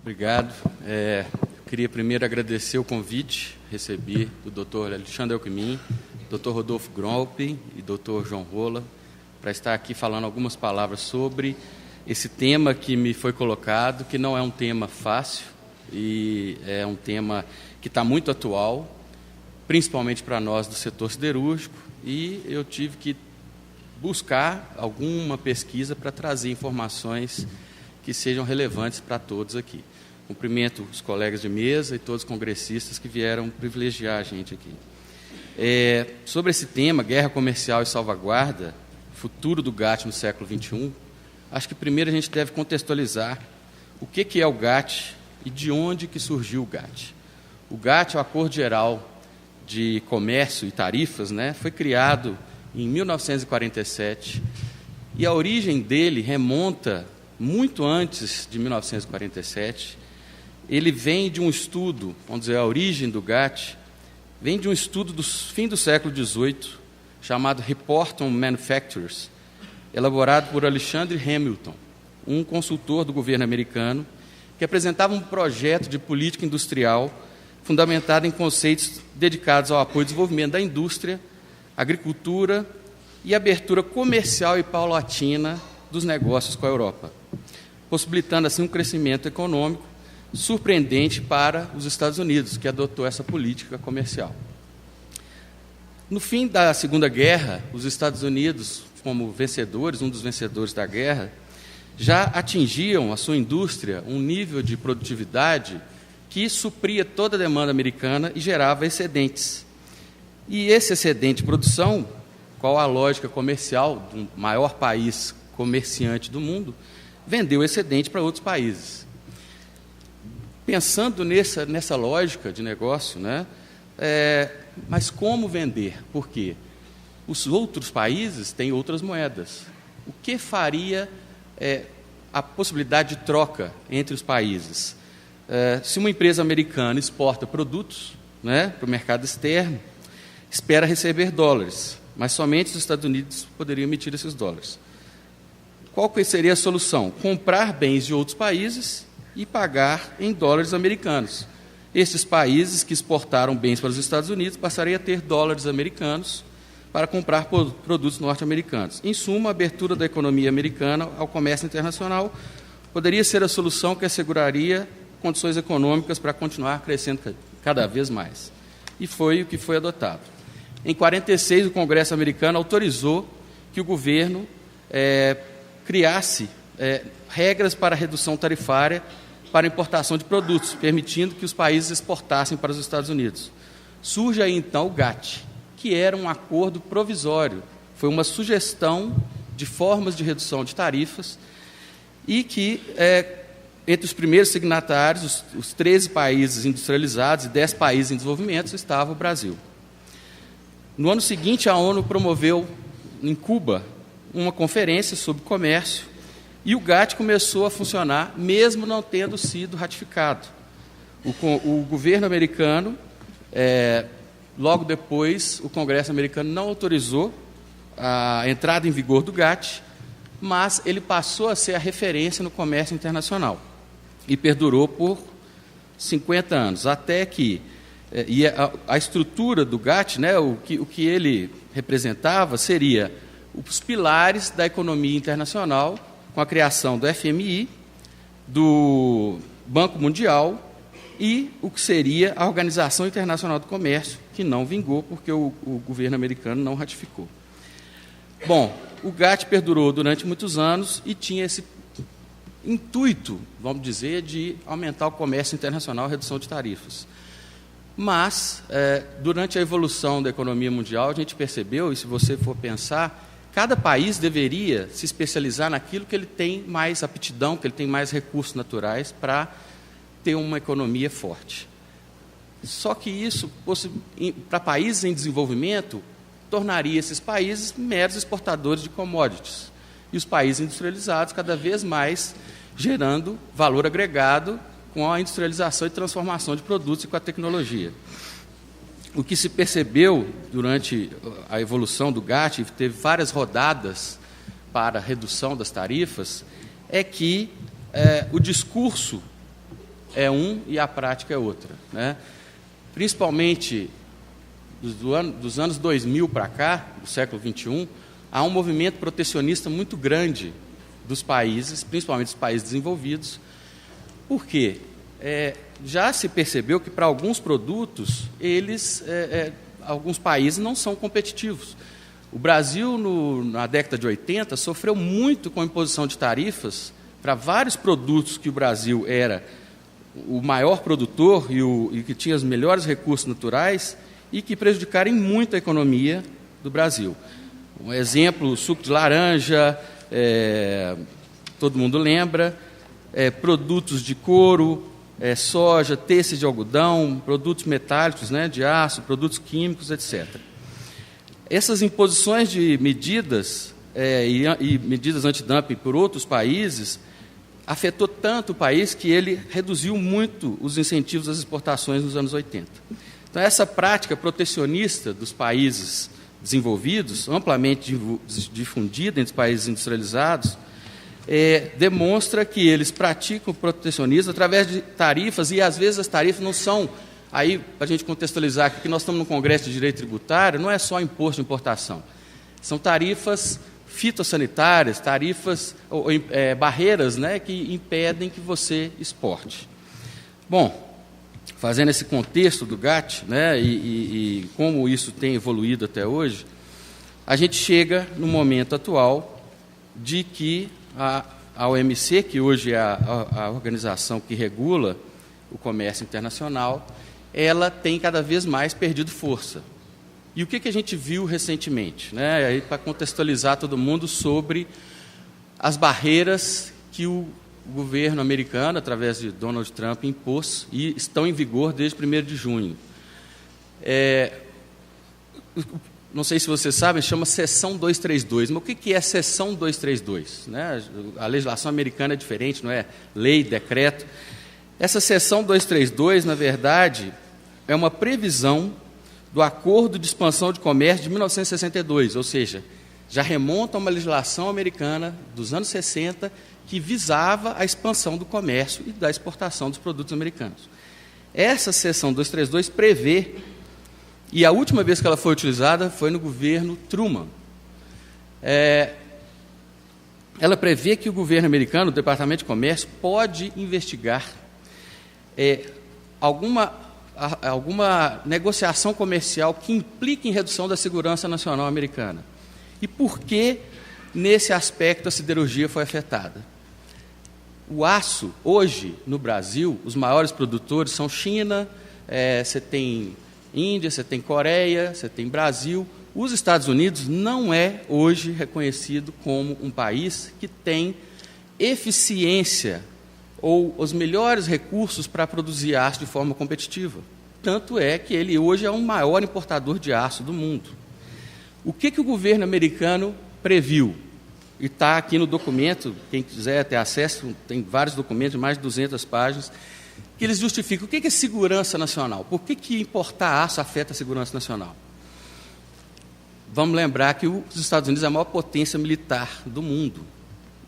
Obrigado. Queria primeiro agradecer o convite, recebi do Dr. Alexandre Alckmin, Dr. Rodolfo Gromp e Dr. João Rola, para estar aqui falando algumas palavras sobre esse tema que me foi colocado, que não é um tema fácil e é um tema que está muito atual, principalmente para nós do setor siderúrgico, e eu tive que buscar alguma pesquisa para trazer informações que sejam relevantes para todos aqui. Cumprimento os colegas de mesa e todos os congressistas que vieram privilegiar a gente aqui. Sobre esse tema, guerra comercial e salvaguarda, futuro do GATT no século XXI, acho que primeiro a gente deve contextualizar o que é o GATT e de onde que surgiu o GATT. O GATT é o Acordo Geral de Comércio e Tarifas, foi criado em 1947 e a origem dele remonta muito antes de 1947. Ele vem de um estudo, vamos dizer, a origem do GATT, vem de um estudo do fim do século XVIII, chamado Report on Manufactures, elaborado por Alexander Hamilton, um consultor do governo americano, que apresentava um projeto de política industrial fundamentado em conceitos dedicados ao apoio e desenvolvimento da indústria, agricultura e abertura comercial e paulatina dos negócios com a Europa, possibilitando assim um crescimento econômico surpreendente para os Estados Unidos, que adotou essa política comercial. No fim da Segunda Guerra, os Estados Unidos, como vencedores, um dos vencedores da guerra, já atingiam a sua indústria um nível de produtividade que supria toda a demanda americana e gerava excedentes. E esse excedente de produção, qual a lógica comercial do maior país comerciante do mundo, vendeu excedente para outros países. Pensando nessa lógica de negócio, mas como vender? Por quê? Os outros países têm outras moedas. O que faria a possibilidade de troca entre os países? Se uma empresa americana exporta produtos para o mercado externo, espera receber dólares, mas somente os Estados Unidos poderiam emitir esses dólares. Qual que seria a solução? Comprar bens de outros países e pagar em dólares americanos. Esses países que exportaram bens para os Estados Unidos passariam a ter dólares americanos para comprar produtos norte-americanos. Em suma, a abertura da economia americana ao comércio internacional poderia ser a solução que asseguraria condições econômicas para continuar crescendo cada vez mais. E foi o que foi adotado. Em 1946, o Congresso americano autorizou que o governo criasse regras para redução tarifária para importação de produtos, permitindo que os países exportassem para os Estados Unidos. Surge aí, então, o GATT, que era um acordo provisório, foi uma sugestão de formas de redução de tarifas e que, entre os primeiros signatários, os 13 países industrializados e 10 países em desenvolvimento, estava o Brasil. No ano seguinte, a ONU promoveu, em Cuba, uma conferência sobre comércio, e o GATT começou a funcionar, mesmo não tendo sido ratificado. O governo americano, logo depois, o Congresso americano não autorizou a entrada em vigor do GATT, mas ele passou a ser a referência no comércio internacional e perdurou por 50 anos, até que a estrutura do GATT, o que ele representava, seria os pilares da economia internacional, com a criação do FMI, do Banco Mundial e o que seria a Organização Internacional do Comércio, que não vingou porque o governo americano não ratificou. Bom, o GATT perdurou durante muitos anos e tinha esse intuito, vamos dizer, de aumentar o comércio internacional, a redução de tarifas. Mas, durante a evolução da economia mundial, a gente percebeu, e se você for pensar, cada país deveria se especializar naquilo que ele tem mais aptidão, que ele tem mais recursos naturais para ter uma economia forte. Só que isso, para países em desenvolvimento, tornaria esses países meros exportadores de commodities. E os países industrializados, cada vez mais, gerando valor agregado com a industrialização e transformação de produtos e com a tecnologia. O que se percebeu durante a evolução do GATT, teve várias rodadas para a redução das tarifas, é que o discurso é um e a prática é outra, né? Principalmente dos anos 2000 para cá, do século XXI, há um movimento protecionista muito grande dos países, principalmente dos países desenvolvidos. Por quê? Já se percebeu que para alguns produtos, alguns países não são competitivos. O Brasil, na década de 80, sofreu muito com a imposição de tarifas para vários produtos que o Brasil era o maior produtor e que tinha os melhores recursos naturais e que prejudicaram muito a economia do Brasil. Um exemplo, suco de laranja, todo mundo lembra, produtos de couro, soja, tecidos de algodão, produtos metálicos, né, de aço, produtos químicos, etc. Essas imposições de medidas e medidas antidumping por outros países afetou tanto o país que ele reduziu muito os incentivos às exportações nos anos 80. Então, essa prática protecionista dos países desenvolvidos, amplamente difundida entre os países industrializados, demonstra que eles praticam protecionismo através de tarifas, e às vezes as tarifas não são, aí para a gente contextualizar aqui, que nós estamos no Congresso de Direito Tributário, não é só imposto de importação, são tarifas fitossanitárias, tarifas, barreiras, né, que impedem que você exporte. Bom, fazendo esse contexto do GATT, né, e como isso tem evoluído até hoje, a gente chega no momento atual de que a OMC, que hoje é a organização que regula o comércio internacional, ela tem cada vez mais perdido força. E o que a gente viu recentemente, né, para contextualizar todo mundo sobre as barreiras que o governo americano, através de Donald Trump, impôs e estão em vigor desde 1º de junho. Não sei se vocês sabem, chama Seção 232. Mas o que é Seção 232? Né? A legislação americana é diferente, não é lei, decreto. Essa Seção 232, na verdade, é uma previsão do Acordo de Expansão de Comércio de 1962, ou seja, já remonta a uma legislação americana dos anos 60 que visava a expansão do comércio e da exportação dos produtos americanos. Essa Seção 232 prevê, e a última vez que ela foi utilizada foi no governo Truman. Ela prevê que o governo americano, o Departamento de Comércio, pode investigar alguma negociação comercial que implique em redução da segurança nacional americana. E por que, nesse aspecto, a siderurgia foi afetada? O aço, hoje, no Brasil, os maiores produtores são China, você tem Índia, você tem Coreia, você tem Brasil. Os Estados Unidos não é, hoje, reconhecido como um país que tem eficiência ou os melhores recursos para produzir aço de forma competitiva. Tanto é que ele hoje é o maior importador de aço do mundo. O que o governo americano previu? E está aqui no documento, quem quiser ter acesso, tem vários documentos de mais de 200 páginas, que eles justificam o que é segurança nacional. Por que importar aço afeta a segurança nacional? Vamos lembrar que os Estados Unidos é a maior potência militar do mundo,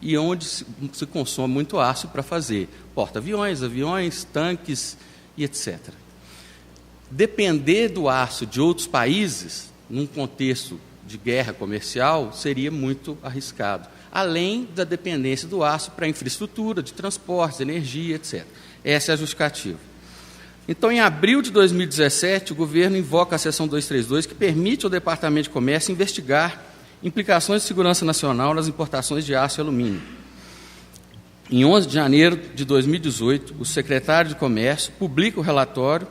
e onde se consome muito aço para fazer porta-aviões, aviões, tanques e etc. Depender do aço de outros países, num contexto de guerra comercial, seria muito arriscado, além da dependência do aço para infraestrutura, de transportes, energia, etc. Essa é a justificativa. Então, em abril de 2017, o governo invoca a Seção 232, que permite ao Departamento de Comércio investigar implicações de segurança nacional nas importações de aço e alumínio. Em 11 de janeiro de 2018, o secretário de Comércio publica o relatório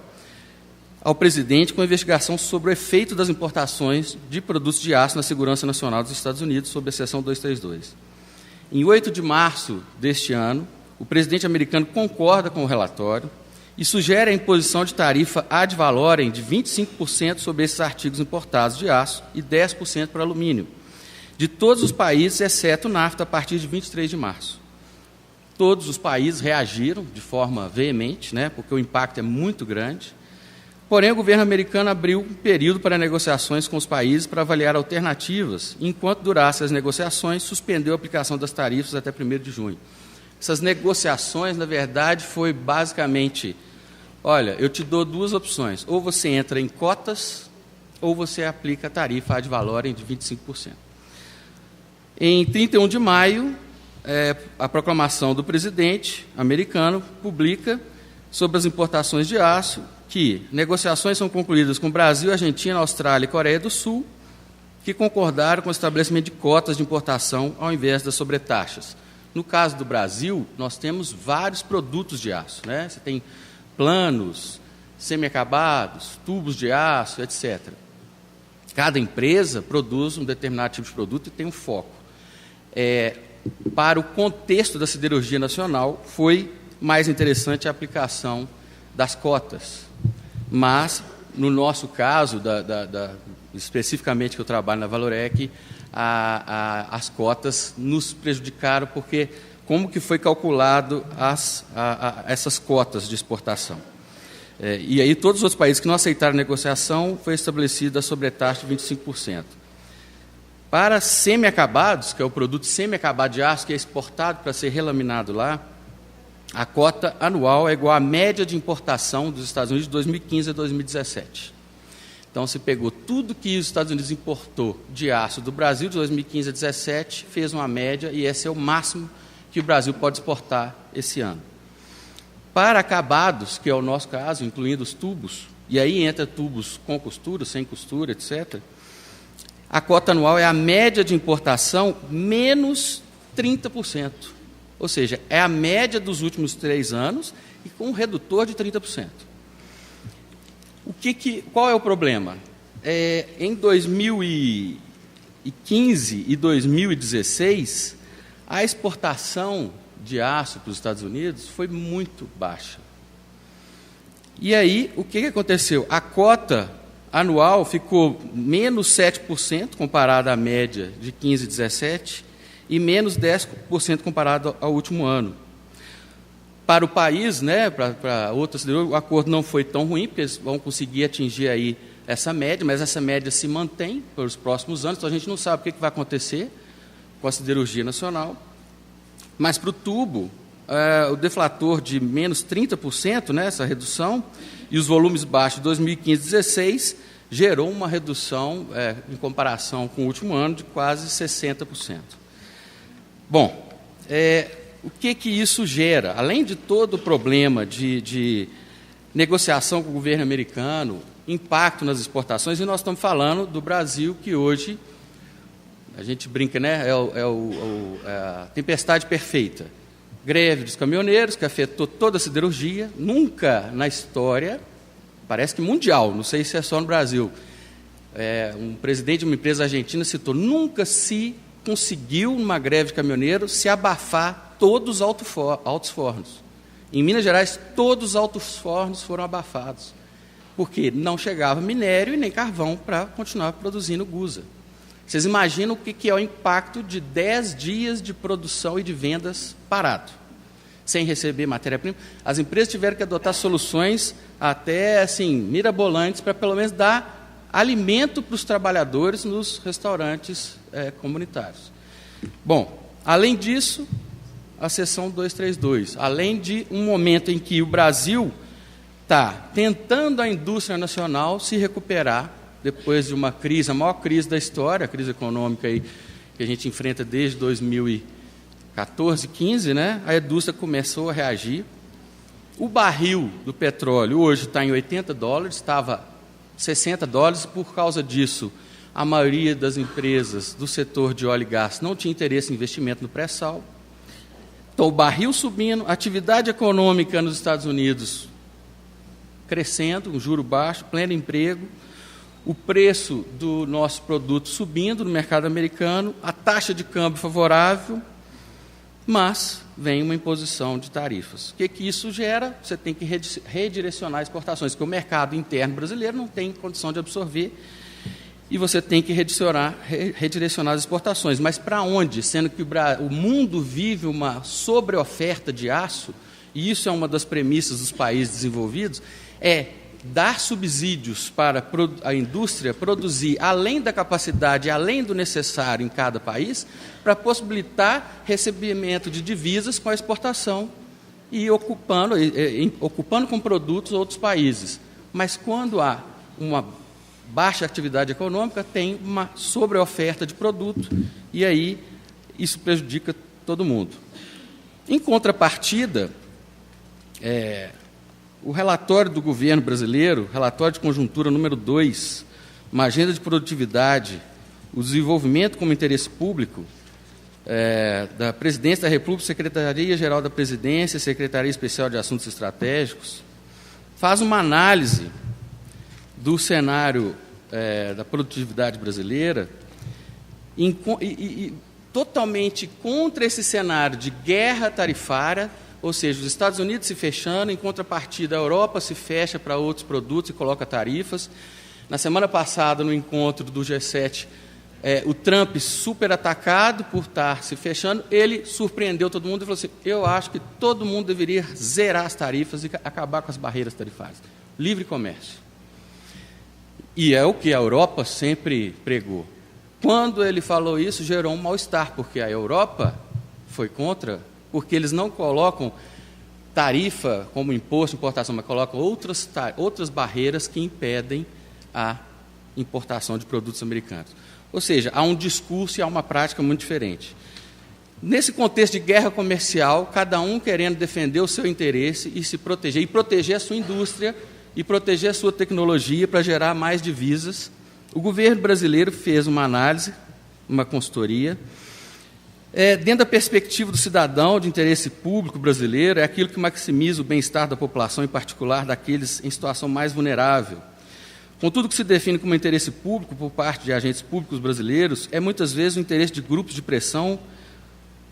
ao presidente com a investigação sobre o efeito das importações de produtos de aço na segurança nacional dos Estados Unidos, sob a Seção 232. Em 8 de março deste ano, o presidente americano concorda com o relatório e sugere a imposição de tarifa ad valorem de 25% sobre esses artigos importados de aço e 10% para alumínio, de todos os países, exceto o NAFTA, a partir de 23 de março. Todos os países reagiram de forma veemente, né, porque o impacto é muito grande. Porém, o governo americano abriu um período para negociações com os países para avaliar alternativas. Enquanto durassem as negociações, suspendeu a aplicação das tarifas até 1º de junho. Essas negociações, na verdade, foi basicamente, olha, eu te dou duas opções, ou você entra em cotas, ou você aplica a tarifa ad valorem de 25%. Em 31 de maio, a proclamação do presidente americano publica sobre as importações de aço que negociações são concluídas com Brasil, Argentina, Austrália e Coreia do Sul, que concordaram com o estabelecimento de cotas de importação ao invés das sobretaxas. No caso do Brasil, nós temos vários produtos de aço, né? Você tem planos, semi-acabados, tubos de aço, etc. Cada empresa produz um determinado tipo de produto e tem um foco. Para o contexto da siderurgia nacional, foi mais interessante a aplicação das cotas. Mas, no nosso caso, especificamente que eu trabalho na Valorec, as cotas nos prejudicaram, porque como que foi calculado essas cotas de exportação? E aí todos os outros países que não aceitaram a negociação, foi estabelecida a sobretaxa de 25%. Para semi-acabados, que é o produto semi-acabado de aço, que é exportado para ser relaminado lá, a cota anual é igual à média de importação dos Estados Unidos de 2015 a 2017. Então, se pegou tudo que os Estados Unidos importou de aço do Brasil de 2015 a 2017, fez uma média, e esse é o máximo que o Brasil pode exportar esse ano. Para acabados, que é o nosso caso, incluindo os tubos, e aí entra tubos com costura, sem costura, etc., a cota anual é a média de importação menos 30%. Ou seja, é a média dos últimos 3 anos e com um redutor de 30%. Qual é o problema? Em 2015 e 2016, a exportação de aço para os Estados Unidos foi muito baixa. E aí, o que aconteceu? A cota anual ficou menos 7% comparada à média de 15 e 17 e menos 10% comparado ao último ano. Para o país, né, para outras, o acordo não foi tão ruim, porque eles vão conseguir atingir aí essa média, mas essa média se mantém pelos próximos anos, então a gente não sabe o que vai acontecer com a siderurgia nacional. Mas para o tubo, o deflator de menos 30%, né, essa redução, e os volumes baixos de 2015 e 2016, gerou uma redução, em comparação com o último ano, de quase 60%. Bom, o que isso gera? Além de todo o problema de negociação com o governo americano, impacto nas exportações, e nós estamos falando do Brasil, que hoje, a gente brinca, né, a tempestade perfeita. Greve dos caminhoneiros, que afetou toda a siderurgia, nunca na história, parece que mundial, não sei se é só no Brasil, um presidente de uma empresa argentina citou, nunca se conseguiu, numa greve de caminhoneiros, se abafar todos os altos fornos. Em Minas Gerais, todos os altos fornos foram abafados, porque não chegava minério e nem carvão para continuar produzindo gusa. Vocês imaginam o que é o impacto de 10 dias de produção e de vendas parado, sem receber matéria-prima? As empresas tiveram que adotar soluções até assim, mirabolantes para pelo menos dar alimento para os trabalhadores nos restaurantes comunitários. Bom, além disso, a seção 232, além de um momento em que o Brasil está tentando a indústria nacional se recuperar depois de uma crise, a maior crise da história, a crise econômica aí, que a gente enfrenta desde 2014, 15, né? A indústria começou a reagir. O barril do petróleo hoje está em $80, estava $60, por causa disso, a maioria das empresas do setor de óleo e gás não tinha interesse em investimento no pré-sal. Então, o barril subindo, a atividade econômica nos Estados Unidos crescendo, um juro baixo, pleno emprego, o preço do nosso produto subindo no mercado americano, a taxa de câmbio favorável, mas vem uma imposição de tarifas. O que isso gera? Você tem que redirecionar exportações, porque o mercado interno brasileiro não tem condição de absorver, e você tem que redirecionar as exportações. Mas para onde? Sendo que o mundo vive uma sobreoferta de aço, e isso é uma das premissas dos países desenvolvidos, dar subsídios para a indústria produzir além da capacidade, além do necessário em cada país, para possibilitar recebimento de divisas com a exportação e ocupando com produtos outros países. Mas quando há uma baixa atividade econômica, tem uma sobreoferta de produto e aí isso prejudica todo mundo. Em contrapartida, o relatório do governo brasileiro, relatório de conjuntura número 2, uma agenda de produtividade, o desenvolvimento como interesse público, da Presidência da República, Secretaria-Geral da Presidência, Secretaria Especial de Assuntos Estratégicos, faz uma análise do cenário da produtividade brasileira e totalmente contra esse cenário de guerra tarifária, ou seja, os Estados Unidos se fechando, em contrapartida a Europa se fecha para outros produtos e coloca tarifas. Na semana passada, no encontro do G7, o Trump super atacado por estar se fechando, ele surpreendeu todo mundo e falou assim, eu acho que todo mundo deveria zerar as tarifas e acabar com as barreiras tarifárias. Livre comércio. E é o que a Europa sempre pregou. Quando ele falou isso, gerou um mal-estar, porque a Europa foi contra, porque eles não colocam tarifa como imposto de importação, mas colocam outras barreiras que impedem a importação de produtos americanos. Ou seja, há um discurso e há uma prática muito diferente. Nesse contexto de guerra comercial, cada um querendo defender o seu interesse e se proteger, e proteger a sua indústria, e proteger a sua tecnologia para gerar mais divisas, o governo brasileiro fez uma análise, uma consultoria, dentro da perspectiva do cidadão de interesse público brasileiro, é aquilo que maximiza o bem-estar da população, em particular daqueles em situação mais vulnerável. Contudo, o que se define como interesse público por parte de agentes públicos brasileiros é muitas vezes o interesse de grupos de pressão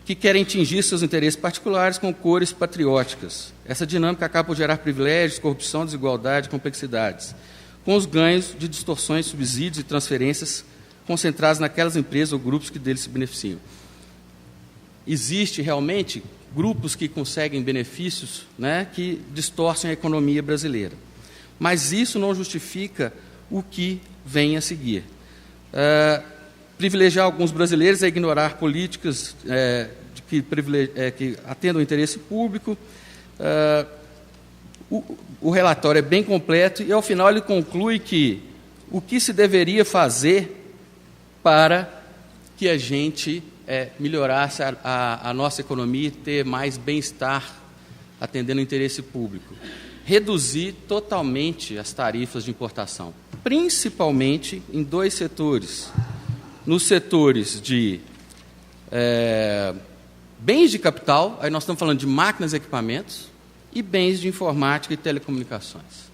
que querem atingir seus interesses particulares com cores patrióticas. Essa dinâmica acaba por gerar privilégios, corrupção, desigualdade, complexidades, com os ganhos de distorções, subsídios e transferências concentrados naquelas empresas ou grupos que deles se beneficiam. Existe realmente grupos que conseguem benefícios, que distorcem a economia brasileira. Mas isso não justifica o que vem a seguir. Privilegiar alguns brasileiros é ignorar políticas que atendam ao interesse público. O relatório é bem completo e, ao final, ele conclui que o que se deveria fazer para que a gente melhorasse a nossa economia e ter mais bem-estar atendendo ao interesse público. Reduzir totalmente as tarifas de importação, principalmente em 2 setores. Nos setores de bens de capital, aí nós estamos falando de máquinas e equipamentos, e bens de informática e telecomunicações.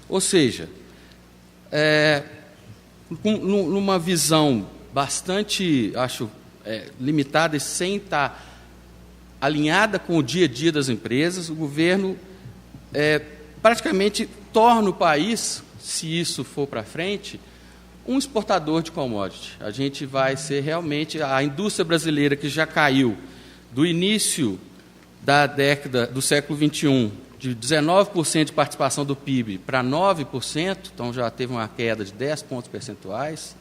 Ou seja, numa visão bastante, acho, limitada e sem estar alinhada com o dia a dia das empresas, o governo praticamente torna o país, se isso for para frente, um exportador de commodity. A gente vai ser realmente a indústria brasileira que já caiu do início da década do século XXI, de 19% de participação do PIB para 9%, então já teve uma queda de 10 pontos percentuais,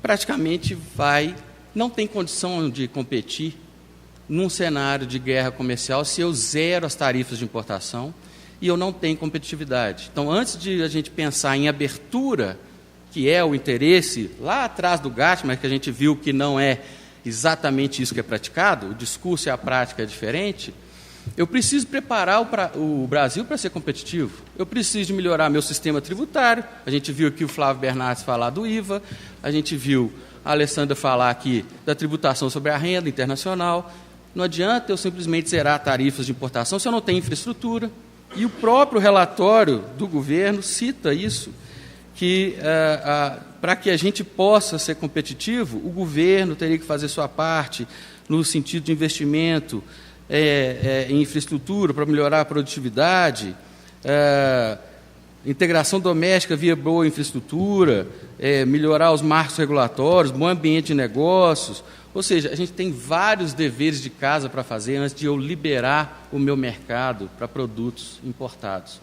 praticamente não tem condição de competir num cenário de guerra comercial se eu zero as tarifas de importação e eu não tenho competitividade. Então, antes de a gente pensar em abertura, que é o interesse lá atrás do GATT, mas que a gente viu que não é exatamente isso que é praticado, o discurso e a prática é diferente, eu preciso preparar o Brasil para ser competitivo. Eu preciso de melhorar meu sistema tributário. A gente viu aqui o Flávio Bernardes falar do IVA, a gente viu a Alessandra falar aqui da tributação sobre a renda internacional. Não adianta eu simplesmente zerar tarifas de importação se eu não tenho infraestrutura. E o próprio relatório do governo cita isso, que para que a gente possa ser competitivo, o governo teria que fazer sua parte no sentido de investimento em infraestrutura para melhorar a produtividade, integração doméstica via boa infraestrutura, melhorar os marcos regulatórios, bom ambiente de negócios. Ou seja, a gente tem vários deveres de casa para fazer antes de eu liberar o meu mercado para produtos importados.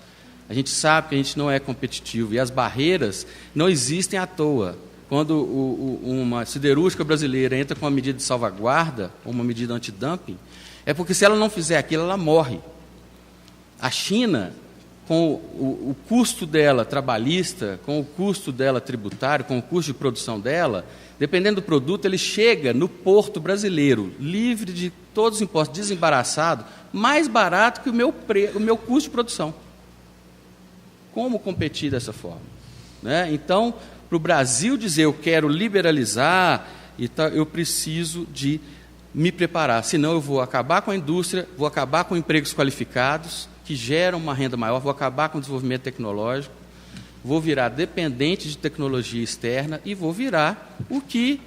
A gente sabe que a gente não é competitivo, e as barreiras não existem à toa. Quando uma siderúrgica brasileira entra com uma medida de salvaguarda, ou uma medida antidumping, é porque se ela não fizer aquilo, ela morre. A China, com o custo dela trabalhista, com o custo dela tributário, com o custo de produção dela, dependendo do produto, ele chega no porto brasileiro, livre de todos os impostos, desembaraçado, mais barato que o meu custo de produção. Como competir dessa forma? Né? Então, para o Brasil dizer eu quero liberalizar, eu preciso de me preparar, senão eu vou acabar com a indústria, vou acabar com empregos qualificados, que geram uma renda maior, vou acabar com o desenvolvimento tecnológico, vou virar dependente de tecnologia externa e vou virar o que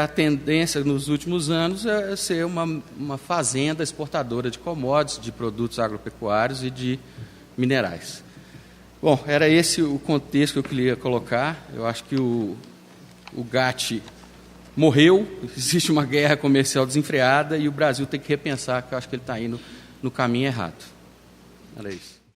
a tendência nos últimos anos é ser uma fazenda exportadora de commodities, de produtos agropecuários e de minerais. Bom, era esse o contexto que eu queria colocar. Eu acho que o GATT morreu, existe uma guerra comercial desenfreada e o Brasil tem que repensar, que eu acho que ele está indo no caminho errado. Era isso.